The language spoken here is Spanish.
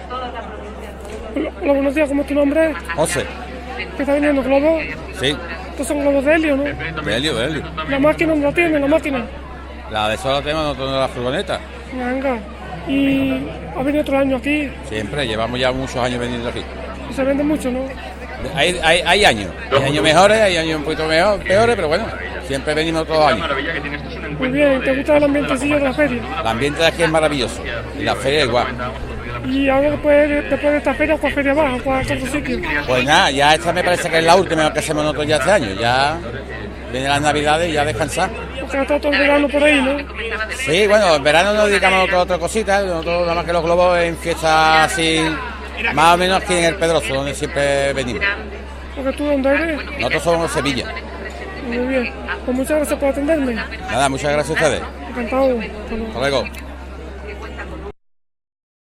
Hola, buenos días, ¿cómo es tu nombre? José. ¿Qué está vendiendo, globos? Sí, Estos son globos de helio, ¿no? de Helio. La máquina no la tiene, la máquina. La de solo tenemos nosotros en la furgoneta. Venga. Y ha venido otro año aquí Siempre, llevamos ya muchos años vendiendo aquí. y se vende mucho, ¿no? Hay años mejores, hay años un poquito peores, pero bueno, siempre venimos todos los años. Muy bien, ¿te gusta el ambientecillo de la feria? El ambiente de aquí es maravilloso y la feria igual. Y ahora después de esta feria, ¿cuál feria vas? ¿Cuál otro sitio? Pues nada, ya esta me parece que es la última que hacemos nosotros ya este año. Ya vienen las navidades y ya descansar. Porque ha estado todo el verano por ahí, ¿no? Sí, bueno, en verano nos dedicamos a otra cosita, nosotros nada más que los globos en fiestas así, más o menos aquí en el Pedroso, donde siempre venimos. Porque tú, ¿dónde eres? Nosotros somos Sevilla. Muy bien. Pues muchas gracias por atenderme. Nada, muchas gracias a ustedes. Encantado. Hasta luego.